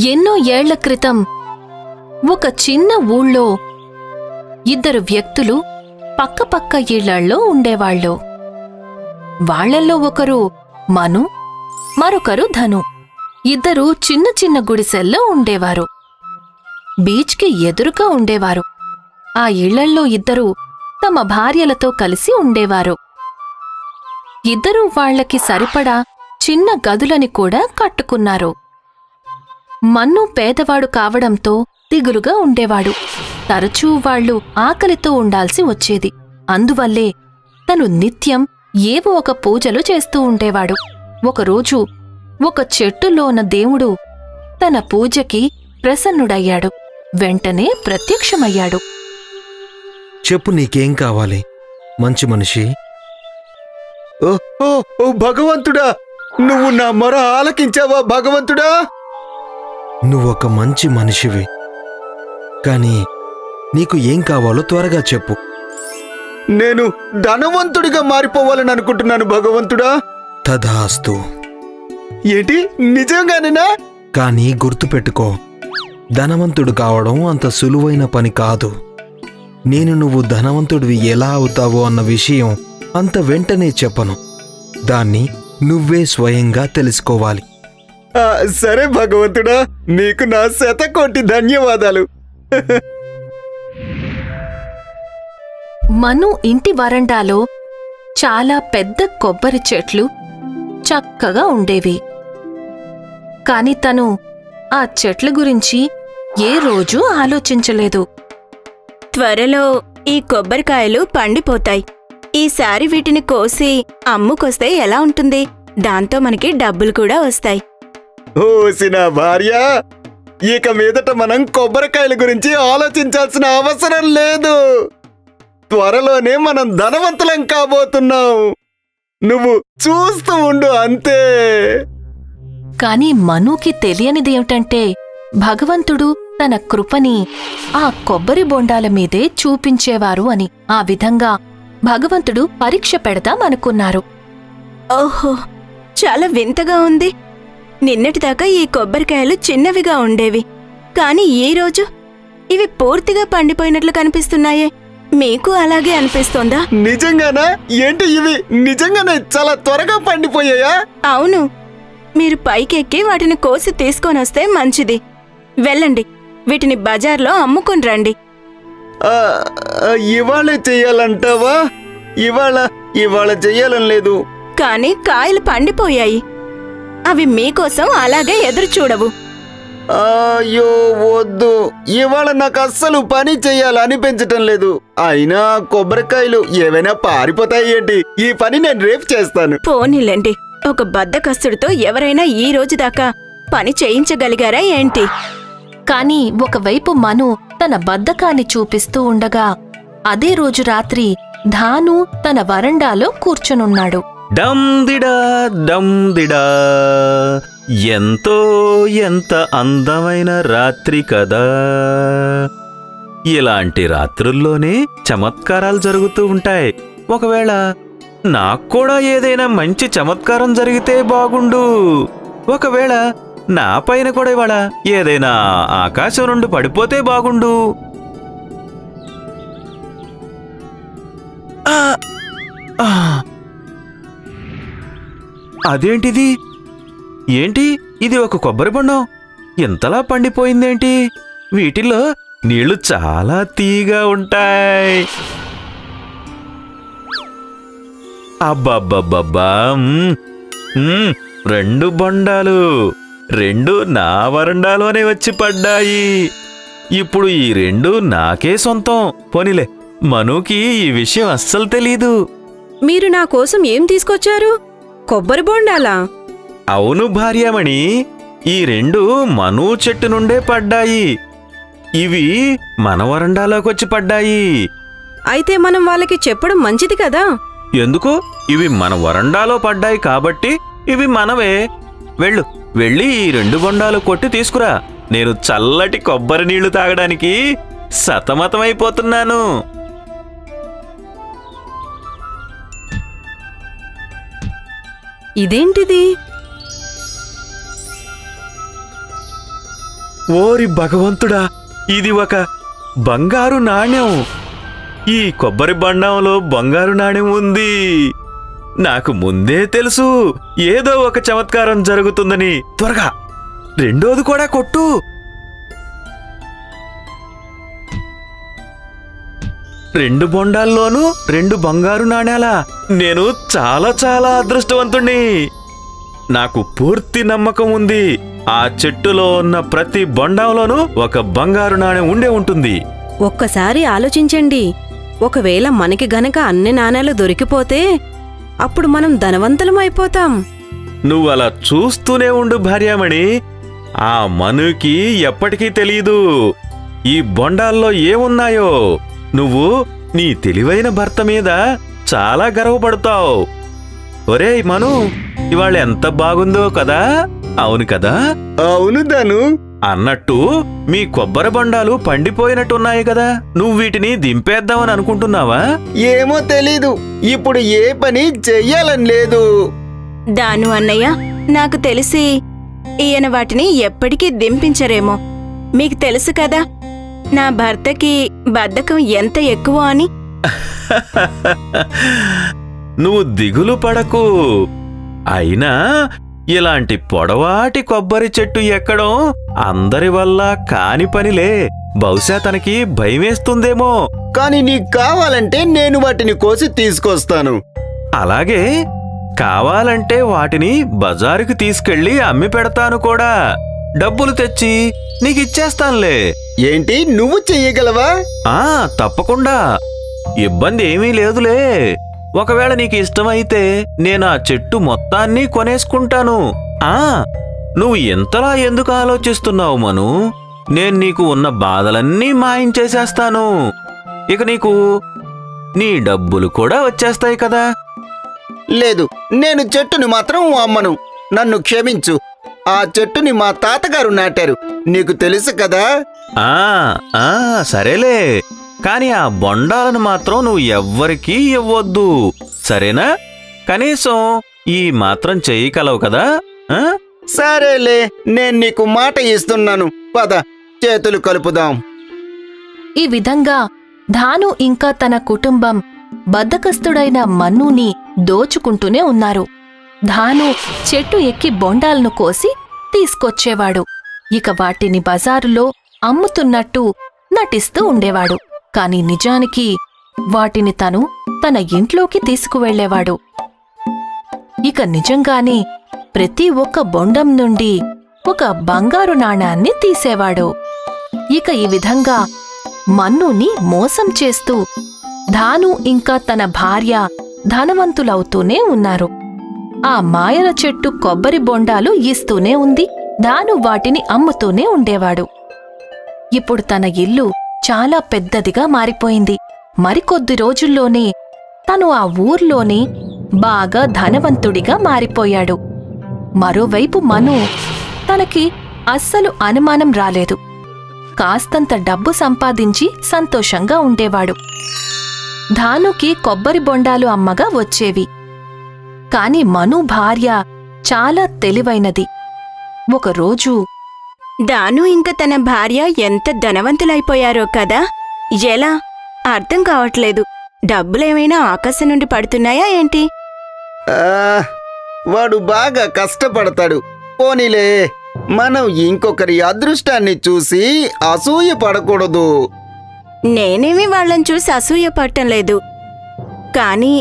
ఎన్నో ఏళ్ల క్రితం ఒక చిన్న ఊళ్ళో ఇద్దరు వ్యక్తులు పక్కపక్క ఇళ్లల్లో ఉండేవాళ్ళు. వాళ్లల్లో ఒకరు మను, మరొకరు ధను. ఇద్దరూ చిన్న చిన్న గుడిసెల్లో ఉండేవారు. బీచ్కి ఎదురుగా ఉండేవారు. ఆ ఇళ్లల్లో ఇద్దరూ తమ భార్యలతో కలిసి ఉండేవారు. ఇద్దరూ వాళ్లకి సరిపడా చిన్న గదులని కూడా కట్టుకున్నారు. మన్ను పేదవాడు కావడంతో దిగులుగా ఉండేవాడు. తరచూ వాళ్లు ఆకలితో ఉండాల్సి వచ్చేది. అందువల్లే తను నిత్యం ఏవో ఒక పూజలు చేస్తూ ఉండేవాడు. ఒకరోజు ఒక చెట్టులోన దేవుడు తన పూజకి ప్రసన్నుడయ్యాడు. వెంటనే ప్రత్యక్షమయ్యాడు. చెప్పు, నీకేం కావాలి మంచి మనిషి? ఓ భగవంతుడా, నువ్వు నా మొర ఆలకించావా భగవంతుడా? నువ్వొక మంచి మనిషివి, కాని నీకు ఏం కావాలో త్వరగా చెప్పు. నేను ధనవంతుడిగా మారిపోవాలని అనుకుంటున్నాను భగవంతుడా. తదాస్తు. ఏంటి, నిజంగానేనా? కానీ గుర్తుపెట్టుకో, ధనవంతుడు కావడం అంత సులువైన పని కాదు. నేను నువ్వు ధనవంతుడివి ఎలా అవుతావో అన్న విషయం అంత వెంటనే చెప్పను. దాన్ని నువ్వే స్వయంగా తెలుసుకోవాలి. సరే భగవంతుడా, నీకు నా శతకోటి ధన్యవాదాలు. మను ఇంటి వరండాలో చాలా పెద్ద కొబ్బరి చెట్లు చక్కగా ఉండేవి. కాని తను ఆ చెట్ల గురించి ఏ రోజూ ఆలోచించలేదు. త్వరలో ఈ కొబ్బరికాయలు పండిపోతాయి. ఈసారి వీటిని కోసి అమ్ముకొస్తే ఎలా ఉంటుంది? దాంతో మనకి డబ్బులు కూడా వస్తాయి. ఓసిన భార్య, ఇక మీదట మనం కొబ్బరికాయల గురించి ఆలోచించాల్సిన అవసరం లేదు. త్వరలోనే మనం ధనవంతులం కాబోతున్నాం. నువ్వు చూస్తూ ఉండు, అంతే. కాని మనుకి తెలియనిదేమిటంటే, భగవంతుడు తన కృపని ఆ కొబ్బరి బొండాల మీదే చూపించేవారు అని. ఆ విధంగా భగవంతుడు పరీక్ష పెడదామనుకున్నారు. ఓహో, చాలా వింతగా ఉంది. నిన్నటిదాకా ఈ కొబ్బరికాయలు చిన్నవిగా ఉండేవి, కాని ఈరోజు ఇవి పూర్తిగా పండిపోయినట్లు కనిపిస్తున్నాయే. మీకు అలాగే అనిపిస్తోందా? నిజంగానా? ఏంటి, ఇవి నిజంగానే చాలా త్వరగా పండిపోయాయా? అవును. మీరు పైకెక్కి వాటిని కోసి తీసుకొనొస్తే మంచిది. వెళ్ళండి, వీటిని బజార్లో అమ్ముకుని రండి. ఇవాళే చెయ్యాలంటావా? ఇవాళ చెయ్యాలని లేదు. కాని కాయలు పండిపోయాయి. అవి మీకోసం అలాగే ఎదురు చూడవు. అయ్యో వద్దు, ఇవాళ నాకు అస్సలు పని చెయ్యాలనిపించటం లేదు. అయినా కొబ్బరికాయలు ఏవైనా పారిపోతాయి ఏంటి? ఈ పని నేను రేపు చేస్తాను. పోనీలేండి, ఒక బద్ధకస్తుడితో ఎవరైనా ఈ రోజు దాకా పని చేయించగలిగారా ఏంటి? కాని ఒకవైపు మను తన బద్ధకాన్ని చూపిస్తూ ఉండగా, అదే రోజు రాత్రి ధాను తన వరండాలో కూర్చునున్నాడు. డందిడా డందిడా, ఎంత అందమైన రాత్రి కదా. ఇలాంటి రాత్రుల్లోనే చమత్కారాలు జరుగుతూ ఉంటాయి. ఒకవేళ నాక్కూడా ఏదైనా మంచి చమత్కారం జరిగితే బాగుండు. ఒకవేళ నా పైన కూడా ఇవాళ ఏదైనా ఆకాశం నుండి పడిపోతే బాగుండు. అదేంటిది? ఏంటి ఇది? ఒక కొబ్బరి బొండం ఇంతలా పండిపోయిందేంటి? వీటిల్లో నీళ్లు చాలా తీయగా ఉంటాయి. అబ్బబ్బబ్బబ్బా, 2 బొండాలు, 2 నా వరండాలోనే వచ్చి పడ్డాయి. ఇప్పుడు ఈ 2 నాకే సొంతం. పోనీలే, మనుకి ఈ విషయం అస్సలు తెలీదు. మీరు నా కోసం ఏం తీసుకొచ్చారు? కొబ్బరి బొండాలా? అవును భార్యామణి, ఈ 2 మను చెట్టు నుండే పడ్డాయి. ఇవి మన వరండాలోకొచ్చి పడ్డాయి. అయితే మనం వాళ్ళకి చెప్పడం మంచిది కదా. ఎందుకు? ఇవి మన వరండాలో పడ్డాయి కాబట్టి ఇవి మనవే. వెళ్ళి ఈ 2 బొండాలు కొట్టి తీసుకురా. నేను చల్లటి కొబ్బరి నీళ్లు తాగడానికి సతమతమైపోతున్నాను. ఇదేంటిది? ఓరి భగవంతుడా, ఇది ఒక బంగారు నాణ్యం. ఈ కొబ్బరి బండంలో బంగారు నాణ్యం ఉంది. నాకు ముందే తెలుసు ఏదో ఒక చమత్కారం జరుగుతుందని. త్వరగా రెండోది కూడా కొట్టు. రెండు బొండాల్లోనూ 2 బంగారు నాణేలా? నేను చాలా చాలా అదృష్టవంతుణ్ణి. నాకు పూర్తి నమ్మకం ఉంది, ఆ చెట్టులో ఉన్న ప్రతి బొండంలోనూ ఒక బంగారు నాణెం ఉండే ఉంటుంది. ఒక్కసారి ఆలోచించండి, ఒకవేళ మనకి గనక అన్ని నాణేలు దొరికిపోతే అప్పుడు మనం ధనవంతులం అయిపోతాం. నువ్వలా చూస్తూనే ఉండు భార్యామణి. ఆ మనుకి ఎప్పటికీ తెలీదు ఈ బొండాల్లో ఏమున్నాయో. నువ్వు నీ తెలివైన భర్త మీద చాలా గర్వపడతావు. ఒరేయ్ మను, ఇవాళ ఎంత బాగుందో కదా? అవును కదా? అవును ధను. అన్నట్టు మీ కొబ్బరి బొండాలు పండిపోయినట్టున్నాయి కదా, నువ్వు వీటిని దింపేద్దామని అనుకుంటున్నావా? ఏమో తెలీదు, ఇప్పుడు ఏ పని చెయ్యాలని లేదు. దాను అన్నయ్య, నాకు తెలిసి ఈయన వాటిని ఎప్పటికీ దింపించరేమో. మీకు తెలుసు కదా నా భర్తకి బద్ధకం ఎంత ఎక్కువ అని. నువ్వు దిగులు పడకు. అయినా ఇలాంటి పొడవాటి కొబ్బరి చెట్టు ఎక్కడం అందరి వల్ల కాని పనిలే. బహుశా తనకి భయమేస్తుందేమో. కానీ నీకు కావాలంటే నేను వాటిని కోసి తీసుకొస్తాను. అలాగే, కావాలంటే వాటిని బజారుకి తీసుకెళ్లి అమ్మి పెడతాను కూడా. డబ్బులు తెచ్చి నీకిచ్చేస్తానులే. ఏంటి, నువ్వు చెయ్యగలవా? తప్పకుండా, ఇబ్బంది ఏమీ లేదులే. ఒకవేళ నీకు ఇష్టమైతే నేను ఆ చెట్టు మొత్తాన్ని కొనేసుకుంటాను. నువ్వు ఎంతలా ఎందుకు ఆలోచిస్తున్నావు మను? నేను నీకు ఉన్న బాధలన్నీ మాయించేసేస్తాను. ఇక నీకు నీ డబ్బులు కూడా వచ్చేస్తాయి కదా. లేదు, నేను చెట్టుని మాత్రం అమ్మను. నన్ను క్షమించు. ఆ చెట్టుని మా తాతగారు నాటారు, నీకు తెలుసు కదా. సరేలే, కాని ఆ బొండాలను మాత్రం నువ్వు ఎవ్వరికీ ఇవ్వొద్దు, సరేనా? కనీసం ఈ మాత్రం చెయ్యగలవు కదా? సరేలే, నేను నీకు మాట ఇస్తున్నాను. పద, చేతులు కలుపుదాం. ఈ విధంగా ధాను ఇంకా తన కుటుంబం బద్ధకస్తుడైన మన్నుని దోచుకుంటూనే ఉన్నారు. ధాను చెట్టు ఎక్కి బొండాలను కోసి తీసుకొచ్చేవాడు. ఇక వాటిని బజారులో అమ్ముతున్నట్టు నటిస్తూ ఉండేవాడు. కాని నిజానికి వాటిని తను తన ఇంట్లోకి తీసుకువెళ్లేవాడు. ఇక నిజంగానే ప్రతి ఒక్క బొండం నుండి ఒక బంగారు నాణాన్ని తీసేవాడు. ఇక ఈ విధంగా మన్నుని మోసం చేస్తూ ధాను ఇంకా తన భార్య ధనవంతులవుతూనే ఉన్నారు. ఆ మాయల చెట్టు కొబ్బరి బొండాలు ఇస్తూనే ఉంది. ధాను వాటిని అమ్ముతూనే ఉండేవాడు. ఇప్పుడు తన ఇల్లు చాలా పెద్దదిగా మారిపోయింది. మరికొద్ది రోజుల్లోనే తను ఆ ఊర్లోనే బాగా ధనవంతుడిగా మారిపోయాడు. మరోవైపు మను తనకి అస్సలు అనుమానం రాలేదు. కాస్తంత డబ్బు సంపాదించి సంతోషంగా ఉండేవాడు. ధానుకి కొబ్బరి బొండాలు అమ్మగా వచ్చేవి. కాని మను భార్య చాలా తెలివైనది. ఒకరోజు దాను ఇంక తన భార్య ఎంత ధనవంతులైపోయారో కదా. ఎలా అర్థం కావట్లేదు. డబ్బులేమైనా ఆకాశం నుండి పడుతున్నాయా ఏంటి? వాడు బాగా కష్టపడతాడు. పోనీలే, మనం ఇంకొకరి అదృష్టాన్ని చూసి అసూయ పడకూడదు. నేనేమి వాళ్ళని చూసి అసూయ పడటం లేదు. కానీ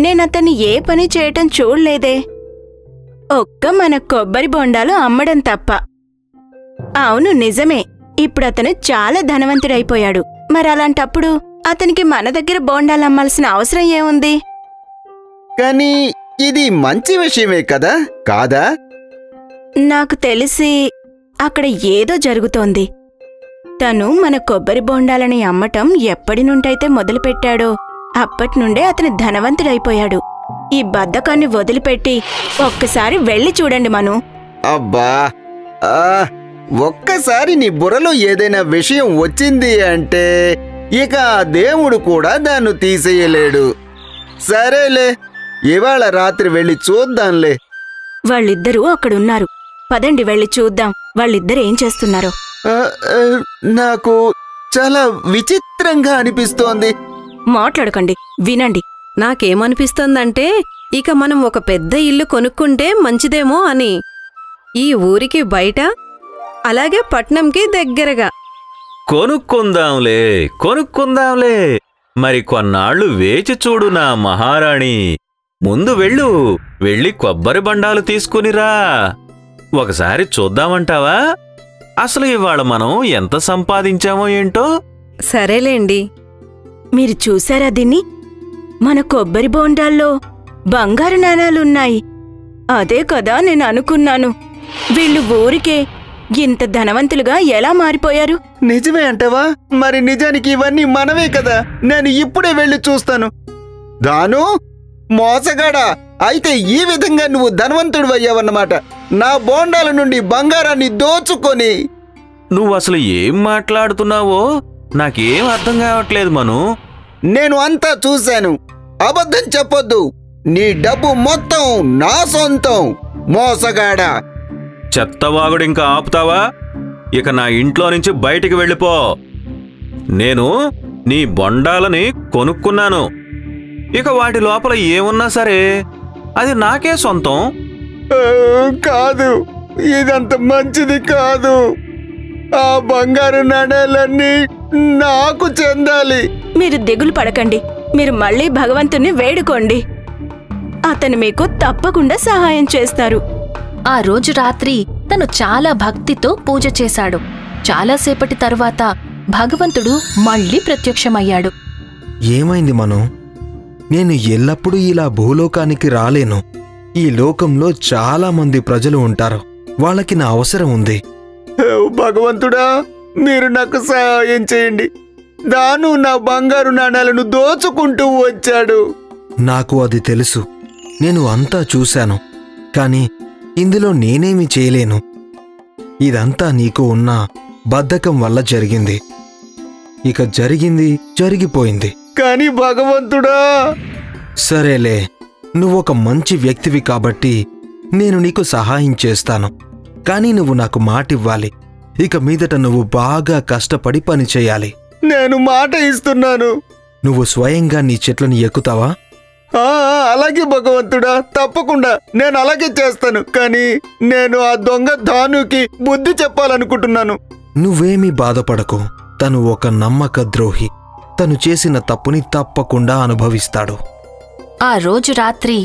నేనతన్ని ఏ పని చేయటం చూడలేదే. ఒక్క మన కొబ్బరి బొండాలు అమ్మడం తప్ప. అవును, నిజమే, ఇప్పుడతను చాలా ధనవంతుడైపోయాడు. మరలాంటప్పుడు అతనికి మన దగ్గర బోండాలు అమ్మాల్సిన అవసరం ఏముంది? కానీ ఇది మంచి విషయమే కదా, కాదా? నాకు తెలిసి అక్కడ ఏదో జరుగుతోంది. తను మన కొబ్బరి బోండాలని అమ్మటం ఎప్పటి నుండైతే మొదలుపెట్టాడో అప్పటినుండే అతను ధనవంతుడైపోయాడు. ఈ బద్ధకాన్ని వదిలిపెట్టి ఒక్కసారి వెళ్ళి చూడండి మను. అబ్బా, ఒక్కసారి నీ బుర్రలో ఏదైనా విషయం వచ్చింది అంటే ఇక దేవుడు కూడా దాన్ని తీసేయలేడు. సరేలే, ఇవాళ రాత్రి వెళ్ళి చూద్దాంలే. వాళ్ళిద్దరూ అక్కడున్నారు. పదండి వెళ్ళి చూద్దాం వాళ్ళిద్దరు ఏం చేస్తున్నారో. నాకు చాలా విచిత్రంగా అనిపిస్తోంది. మాట్లాడకండి, వినండి. నాకేమనిపిస్తోందంటే ఇక మనం ఒక పెద్ద ఇల్లు కొనుక్కుంటే మంచిదేమో అని. ఈ ఊరికి బయట, అలాగే పట్నంకి దగ్గరగా. కొనుక్కుందాంలే. మరి కొన్నాళ్లు వేచి చూడు నా మహారాణి. ముందు వెళ్ళి కొబ్బరి బండాలు తీసుకునిరా. ఒకసారి చూద్దామంటావా? అసలు ఇవాళ మనం ఎంత సంపాదించామో ఏంటో. సరేలేండి. మీరు చూసారా దీన్ని? మన కొబ్బరి బోండాల్లో బంగారు నాణాలున్నాయి. అదే కదా నేను అనుకున్నాను. వీళ్ళు ఊరికే ఇంత ధనవంతులుగా ఎలా మారిపోయారు? నిజమే అంటావా? మరి నిజానికి ఇవన్నీ మనవే కదా. నేను ఇప్పుడే వెళ్ళి చూస్తాను. దాను, మోసగాడా, అయితే ఈ విధంగా నువ్వు ధనవంతుడు అయ్యావన్నమాట. నా బోండాల నుండి బంగారాన్ని దోచుకొని. నువ్వు అసలు ఏం మాట్లాడుతున్నావో నాకేం అర్థం కావట్లేదు మను. నేను అంతా చూశాను. అబద్ధం చెప్పొద్దు. నీ డబ్బు మొత్తం నా సొంతం, మోసగాడా. చెత్తవాగుడింకా ఆపుతావా? ఇక నా ఇంట్లో నుంచి బయటికి వెళ్ళిపో. నేను నీ బొండాలని కొనుక్కున్నాను. ఇక వాటి లోపల ఏమున్నా సరే అది నాకే సొంతం. కాదు, ఇదంత మంచిది కాదు. ఆ బంగారు నాణేలన్నీ నాకు చెందాలి. మీరు దిగులు పడకండి. మీరు మళ్ళీ భగవంతుణ్ణి వేడుకోండి. అతను మీకు తప్పకుండా సహాయం చేస్తారు. ఆ రోజు రాత్రి తను చాలా భక్తితో పూజ చేశాడు. చాలాసేపటి తరువాత భగవంతుడు మళ్ళీ ప్రత్యక్షమయ్యాడు. ఏమైంది మను? నేను ఎల్లప్పుడూ ఇలా భూలోకానికి రాలేను. ఈ లోకంలో చాలా మంది ప్రజలు ఉంటారు. వాళ్ళకి నా అవసరం ఉంది. భగవంతుడా, మీరు నాకు సహాయం చేయండి. దాను నా బంగారు నాణాలను దోచుకుంటూ వచ్చాడు. నాకు అది తెలుసు. నేను అంతా చూశాను. కాని ఇందులో నేనేమి చేయలేను. ఇదంతా నీకు ఉన్న బద్ధకం వల్ల జరిగింది. ఇక జరిగింది జరిగిపోయింది. కాని భగవంతుడా. సరేలే, నువ్వొక మంచి వ్యక్తివి కాబట్టి నేను నీకు సహాయం చేస్తాను. కానీ నువ్వు నాకు మాటివ్వాలి. ఇక మీదట నువ్వు బాగా కష్టపడి పని చేయాలి. నేను మాట ఇస్తున్నాను. నువ్వు స్వయంగా నీ చెట్లను ఎక్కుతావా? అలాగే భగవంతుడా, తప్పకుండా నేను అలాగే చేస్తాను. కానీ నేను ఆ దొంగ ధానుకి బుద్ధి చెప్పాలనుకుంటున్నాను. నువ్వేమీ బాధపడకు. తను ఒక నమ్మక ద్రోహి. తను చేసిన తప్పుని తప్పకుండా అనుభవిస్తాడు. ఆ రోజు రాత్రి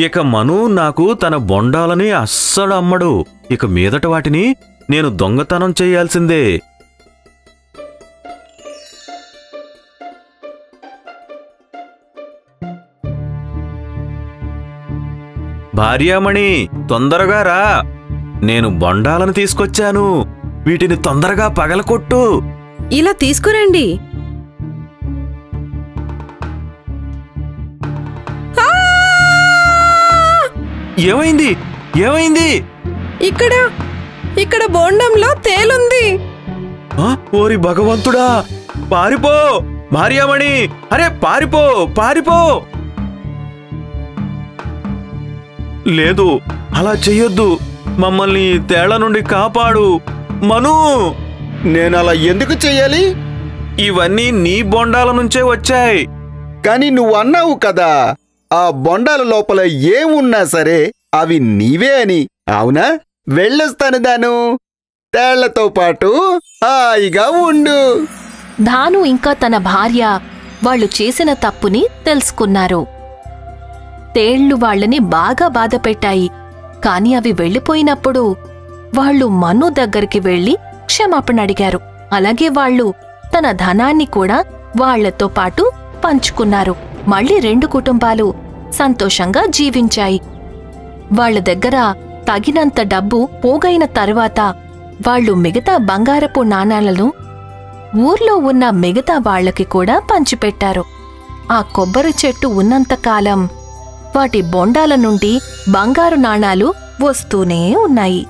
ఇక మను నాకు తన బొండాలని అస్సలు అమ్మడు. ఇక మీదట వాటిని నేను దొంగతనం చెయ్యాల్సిందే. భార్యామణి, తొందరగా రా. నేను బొండాలను తీసుకొచ్చాను. వీటిని తొందరగా పగలకొట్టు. ఇలా తీసుకురండి. ఏమైంది? ఇక్కడ బోండంలో తేలుంది. ఓరి భగవంతుడా, పారిపో భార్యామణి. అరే పారిపో. లేదు, అలా చెయ్యొద్దు. మమ్మల్ని తేళ్ల నుండి కాపాడు మను. నేను అలా ఎందుకు చెయ్యాలి? ఇవన్నీ నీ బొండాల నుంచే వచ్చాయి. కాని నువ్వు అన్నావు కదా, ఆ బొండాల లోపల ఏమున్నా సరే అవి నీవే అని. అవునా? వెళ్ళొస్తాను దాను. తేళ్లతో పాటు హాయిగా ఉండు. ధాను ఇంకా తన భార్య వాళ్ళు చేసిన తప్పుని తెలుసుకున్నారు. తేళ్లు వాళ్ళని బాగా బాధపెట్టాయి. కాని అవి వెళ్ళిపోయినప్పుడు వాళ్ళు మను దగ్గరికి వెళ్లి క్షమాపణ అడిగారు. అలాగే వాళ్ళు తన ధనాన్ని కూడా వాళ్లతో పాటు పంచుకున్నారు. మళ్ళీ 2 కుటుంబాలు సంతోషంగా జీవించాయి. వాళ్ల దగ్గర తగినంత డబ్బు పోగైన తరువాత వాళ్ళు మిగతా బంగారపు నాణాలను ఊర్లో ఉన్న మిగతా వాళ్లకి కూడా పంచిపెట్టారు. ఆ కొబ్బరి చెట్టు ఉన్నంతకాలం వాటి బొండాల నుండి బంగారు నాణాలు వస్తూనే ఉన్నాయి.